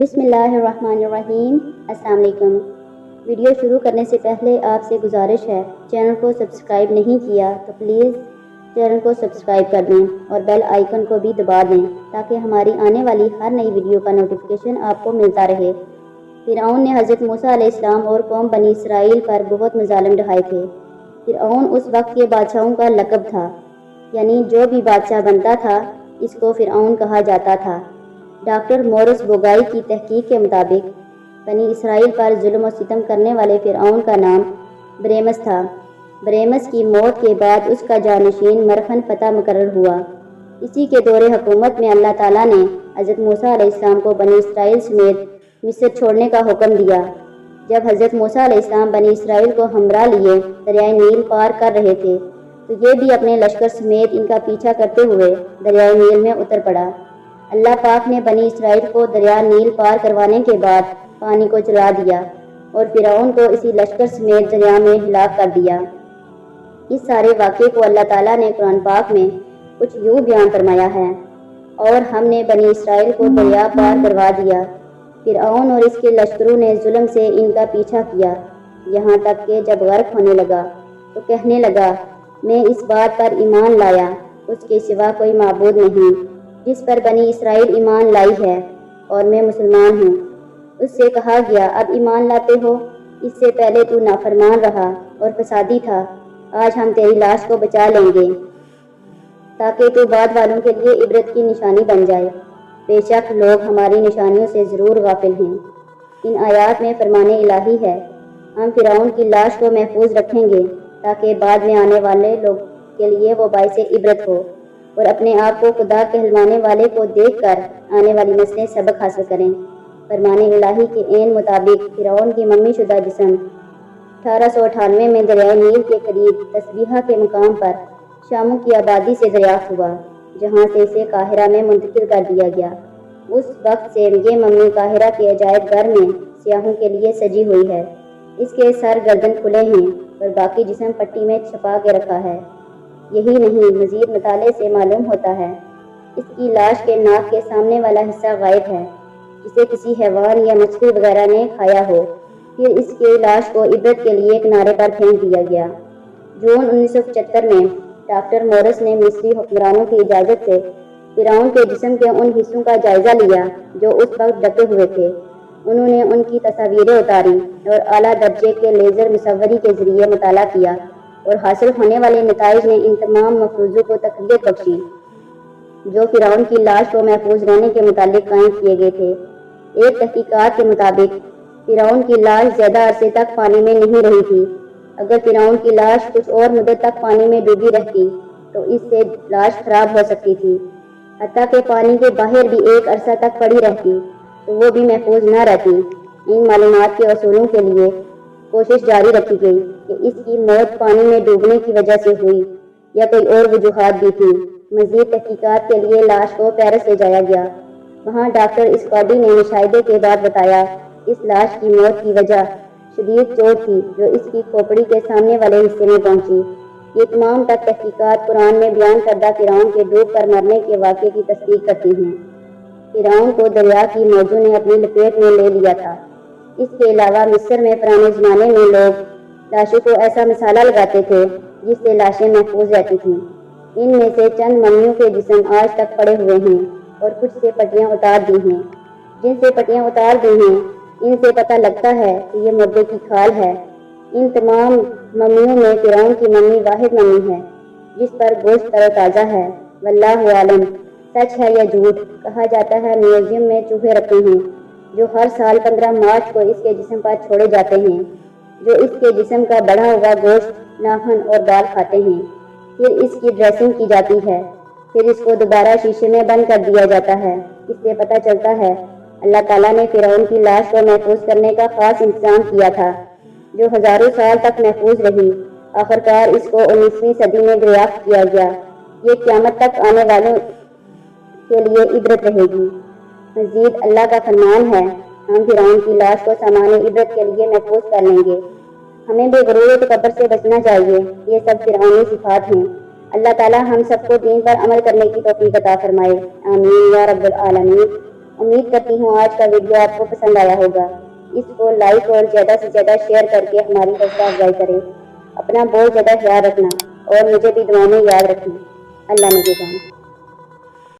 بسم اللہ الرحمن الرحیم۔ السلام علیکم۔ ویڈیو شروع کرنے سے پہلے آپ سے گزارش ہے، چینل کو سبسکرائب نہیں کیا تو پلیز چینل کو سبسکرائب کر دیں اور بیل آئیکن کو بھی دبا دیں تاکہ ہماری آنے والی ہر نئی ویڈیو کا نوٹیفیکیشن آپ کو ملتا رہے۔ فرعون نے حضرت موسیٰ علیہ السلام اور قوم بنی اسرائیل پر بہت مظالم ڈھائے تھے۔ فرعون اس وقت کے بادشاہوں کا لقب تھا، یعنی جو بھی بادشاہ بنتا تھا اس کو فرعون کہا جاتا تھا۔ ڈاکٹر مورس بوگائی کی تحقیق کے مطابق بنی اسرائیل پر ظلم و ستم کرنے والے فرعون کا نام برےمس تھا۔ برےمس کی موت کے بعد اس کا جانشین مرخن فتح مقرر ہوا۔ اسی کے دور حکومت میں اللہ تعالیٰ نے حضرت موسیٰ علیہ السلام کو بنی اسرائیل سمیت مصر چھوڑنے کا حکم دیا۔ جب حضرت موسیٰ علیہ السلام بنی اسرائیل کو ہمراہ لیے دریائے نیل پار کر رہے تھے تو یہ بھی اپنے لشکر سمیت ان کا پیچھا کرتے ہوئے دریائے نیل میں اتر پڑا۔ اللہ پاک نے بنی اسرائیل کو دریا نیل پار کروانے کے بعد پانی کو چلا دیا اور فرعون کو اسی لشکر سمیت دریا میں ہلاک کر دیا۔ اس سارے واقعے کو اللہ تعالیٰ نے قرآن پاک میں کچھ یوں بیان فرمایا ہے، اور ہم نے بنی اسرائیل کو دریا پار کروا دیا۔ فرعون اور اس کے لشکروں نے ظلم سے ان کا پیچھا کیا، یہاں تک کہ جب غرق ہونے لگا تو کہنے لگا، میں اس بات پر ایمان لایا اس کے سوا کوئی معبود نہیں جس پر بنی اسرائیل ایمان لائی ہے، اور میں مسلمان ہوں۔ اس سے کہا گیا، اب ایمان لاتے ہو؟ اس سے پہلے تو نافرمان رہا اور فسادی تھا، آج ہم تیری لاش کو بچا لیں گے تاکہ تو بعد والوں کے لیے عبرت کی نشانی بن جائے۔ بے شک لوگ ہماری نشانیوں سے ضرور غافل ہیں۔ ان آیات میں فرمان الہی ہے، ہم فرعون کی لاش کو محفوظ رکھیں گے تاکہ بعد میں آنے والے لوگ کے لیے وہ باعث عبرت ہو، اور اپنے آپ کو خدا کہلوانے والے کو دیکھ کر آنے والی نسلیں سبق حاصل کریں۔ فرمان الہی کے عین مطابق فرعون کی ممی شدہ جسم 1898 میں دریائے نیل کے قریب تسبیحہ کے مقام پر شاموں کی آبادی سے دریافت ہوا، جہاں سے اسے قاہرہ میں منتقل کر دیا گیا۔ اس وقت سے یہ ممی قاہرہ کے عجائب گھر میں سیاحوں کے لیے سجی ہوئی ہے۔ اس کے سر گردن کھلے ہیں اور باقی جسم پٹی میں چھپا کے رکھا ہے۔ یہی نہیں، مزید مطالعے سے معلوم ہوتا ہے اس کی لاش کے ناک کے سامنے والا حصہ غائب ہے، جسے کسی حیوان یا مچھلی وغیرہ نے کھایا ہو۔ پھر اس کی لاش کو عبرت کے لیے کنارے پر پھینک دیا گیا۔ جون 1975 میں ڈاکٹر مورس نے مصری حکمرانوں کی اجازت سے فرعون کے جسم کے ان حصوں کا جائزہ لیا جو اس وقت ڈھکے ہوئے تھے۔ انہوں نے ان کی تصاویریں اتاری اور اعلیٰ درجے کے لیزر مصوری کے ذریعے مطالعہ کیا، اور حاصل ہونے والے نتائج نے ان تمام مفروضوں کو تقویت بخشی جو فرعون کی لاش کو محفوظ رہنے کے متعلق قائم کیے گئے تھے۔ ایک تحقیقات کے مطابق فرعون کی لاش زیادہ عرصے تک پانی میں نہیں رہی تھی۔ اگر فرعون کی لاش کچھ اور مدت تک پانی میں ڈوبی رہتی تو اس سے لاش خراب ہو سکتی تھی، حتیٰ کہ پانی کے باہر بھی ایک عرصہ تک پڑی رہتی تو وہ بھی محفوظ نہ رہتی۔ ان معلومات کے اصولوں کے لیے کوشش جاری رکھی گئی کہ اس کی موت پانی میں ڈوبنے کی وجہ سے ہوئی یا کوئی اور وجوہات بھی تھی۔ مزید تحقیقات کے لیے لاش کو پیرس لے جایا گیا۔ وہاں ڈاکٹر اسکاڈی نے مشاہدے کے بعد بتایا، اس لاش کی موت کی وجہ شدید چوٹ تھی جو اس کی کھوپڑی کے سامنے والے حصے میں پہنچی۔ یہ تمام تحقیقات قرآن میں بیان کردہ فرعون کے ڈوب کر مرنے کے واقعے کی تصدیق کرتی ہیں۔ فرعون کو دریا کی موجوں نے اپنی لپیٹ میں لے لیا تھا۔ اس کے علاوہ مصر میں پرانے زمانے میں لوگ لاشوں کو ایسا مسالہ لگاتے تھے جس سے لاشیں محفوظ رہتی تھیں۔ ان میں سے چند ممیوں کے جسم آج تک پڑے ہوئے ہیں اور کچھ سے پٹیاں اتار دی ہیں۔ جن سے پٹیاں اتار دی ہیں ان سے پتہ لگتا ہے کہ یہ مردے کی کھال ہے۔ ان تمام ممیوں میں فرعون کی ممی واحد ممی ہے جس پر گوشت تر و تازہ ہے۔ واللہ عالم، سچ ہے یا جھوٹ؟ کہا جاتا ہے میوزیم میں چوہے رکھے ہیں جو ہر سال 15 مارچ کو اس کے جسم پر چھوڑے جاتے ہیں، جو اس کے جسم کا بڑھا ہوا گوشت، ناخن اور بال کھاتے ہیں۔ پھر اس کی ڈریسنگ کی جاتی ہے، پھر اس کو دوبارہ شیشے میں بند کر دیا جاتا ہے۔ اس سے پتہ چلتا ہے اللہ تعالیٰ نے فرعون کی لاش کو محفوظ کرنے کا خاص انتظام کیا تھا جو ہزاروں سال تک محفوظ رہی۔ آخرکار اس کو 19ویں صدی میں دریافت کیا گیا۔ یہ قیامت تک آنے والوں کے لیے عبرت رہے گی۔ مزید اللہ کا فرمان ہے، ہم فرعون کی لاش کو سامان عبرت کے لیے محفوظ کر لیں گے۔ ہمیں بے غرور و تکبر سے بچنا چاہیے، یہ سب فرعونی صفات ہیں۔ اللہ تعالیٰ ہم سب کو دین پر عمل کرنے کی توفیق عطا فرمائے، آمین یا رب العالمین۔ امید کرتی ہوں آج کا ویڈیو آپ کو پسند آیا ہوگا۔ اس کو لائک اور زیادہ سے زیادہ شیئر کر کے ہماری حوصلہ افزائی کریں۔ اپنا بہت زیادہ خیال رکھنا اور مجھے بھی دعاؤں میں یاد رکھنا۔ اللہ نگہبان۔